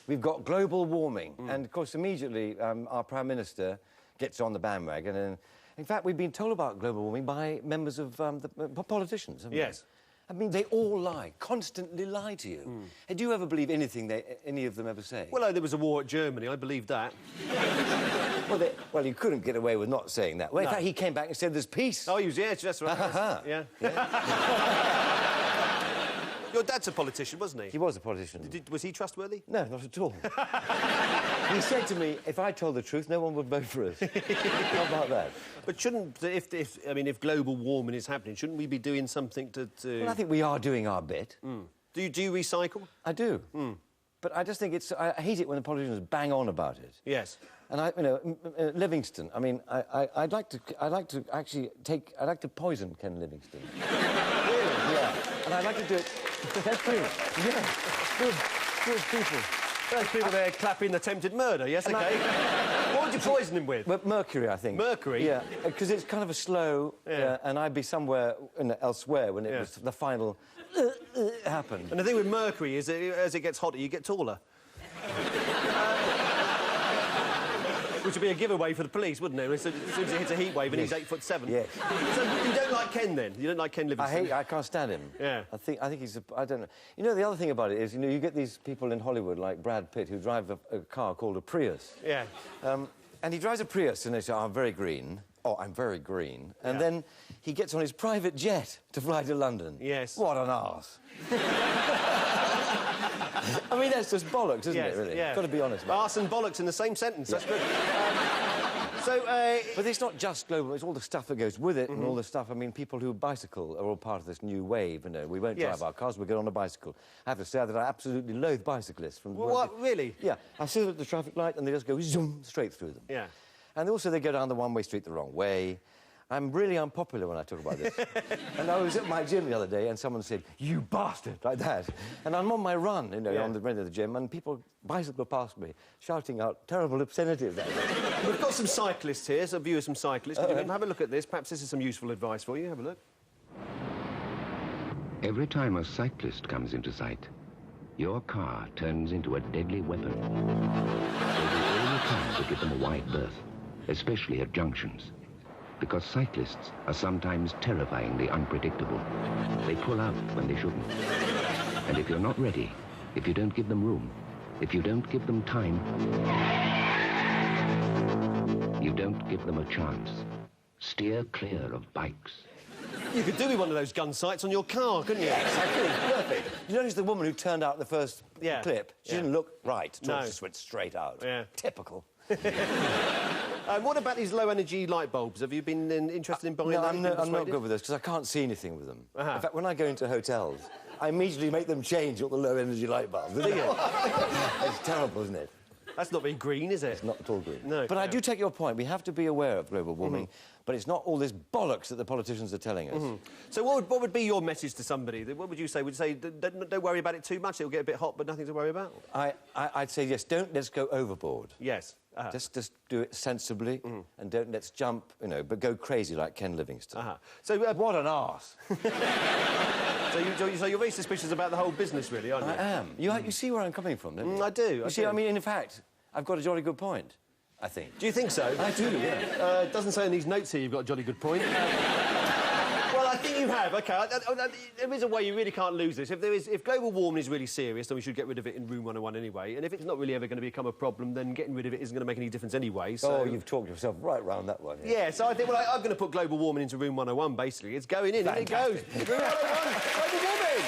we've got global warming. And, of course, immediately our Prime Minister gets on the bandwagon. And, in fact, we've been told about global warming by members of the politicians, haven't we? Yes. I mean, they all lie, constantly lie to you. Do you ever believe anything any of them ever say? Well, there was a war at Germany. I believed that. Well, you couldn't get away with not saying that. Well, in fact, he came back and said there's peace. Oh, he was, yeah, that's right. Yeah. Your dad's a politician, wasn't he? He was a politician. Was he trustworthy? No, not at all. He said to me, if I told the truth, no one would vote for us. How about that? But shouldn't, if global warming is happening, shouldn't we be doing something to... Well, I think we are doing our bit. Do you recycle? I do. But I just think I hate it when the politicians bang on about it. Yes. And Livingston. I mean, I'd like to poison Ken Livingston. Really? Yeah. And I'd like to do it. That's true. Yeah. Good people. Those people there clapping attempted murder. Yes. And okay. What would you poison him with? But mercury, I think. Mercury. Yeah. Because it's kind of a slow. Yeah. And I'd be somewhere elsewhere when it was the final. Happened. And the thing with mercury is that as it gets hotter, you get taller. Which would be a giveaway for the police, wouldn't it? As soon as it hits a heat wave and he's 8'7". Yes. So you don't like Ken, then? You don't like Ken Livingston? I can't stand him. Yeah. I think he's... I don't know. You know, the other thing about it is, you get these people in Hollywood, like Brad Pitt, who drive a car called a Prius. Yeah. And he drives a Prius, and they say, I'm very green. Oh, I'm very green. And then he gets on his private jet to fly to London. Yes. What an arse. I mean, that's just bollocks, isn't it, really? Yeah. Got to be honest about it. Arse and bollocks in the same sentence. That's good. But it's not just global, it's all the stuff that goes with it and all the stuff. I mean, people who bicycle are all part of this new wave, We won't drive our cars, we'll get on a bicycle. I have to say that I absolutely loathe bicyclists. What, really? Yeah. I see them at the traffic light and they just go zoom straight through them. Yeah. And also they go down the one-way street the wrong way. I'm really unpopular when I talk about this. And I was at my gym the other day and someone said, you bastard, like that. And I'm on my run, on the end of the gym, and people bicycle past me, shouting out terrible obscenities at me. We've got some cyclists here, some viewers, some cyclists. Can you have a look at this? Perhaps this is some useful advice for you. Have a look. Every time a cyclist comes into sight, your car turns into a deadly weapon. So do all you can to give them a wide berth, especially at junctions. Because cyclists are sometimes terrifyingly unpredictable. They pull out when they shouldn't. And if you're not ready, if you don't give them room, if you don't give them time, you don't give them a chance. Steer clear of bikes. You could do with one of those gun sights on your car, couldn't you? Yes, I could. Perfect. You notice the woman who turned out the first clip? She didn't look right. No. She just went straight out. Yeah. Typical. What about these low-energy light bulbs? Have you been interested in buying them? No, I'm not good with this, because I can't see anything with them. Uh-huh. In fact, when I go into hotels, I immediately make them change all the low-energy light bulbs. Do you? It's terrible, isn't it? That's not very green, is it? It's not at all green. No. But I do take your point. We have to be aware of global warming, but it's not all this bollocks that the politicians are telling us. So what would be your message to somebody? What would you say? Would you say, don't worry about it too much, it'll get a bit hot, but nothing to worry about? I'd say, yes, let's go overboard. Yes. Just do it sensibly, and let's jump, but go crazy like Ken Livingston. So, what an arse. So you're very suspicious about the whole business, really, aren't you? I am. You see where I'm coming from, don't you? I do. You see, I mean, in fact, I've got a jolly good point, I think. Do you think so? I do, yeah. It doesn't say in these notes here you've got a jolly good point. Well, I think you have. OK, there is a way you really can't lose this. If global warming is really serious, then we should get rid of it in Room 101 anyway. And if it's not really ever going to become a problem, then getting rid of it isn't going to make any difference anyway, so... Oh, you've talked yourself right round that one. Yeah, so I think, well, I'm going to put global warming into Room 101, basically. It's going in, and it goes. Room 101, global warming!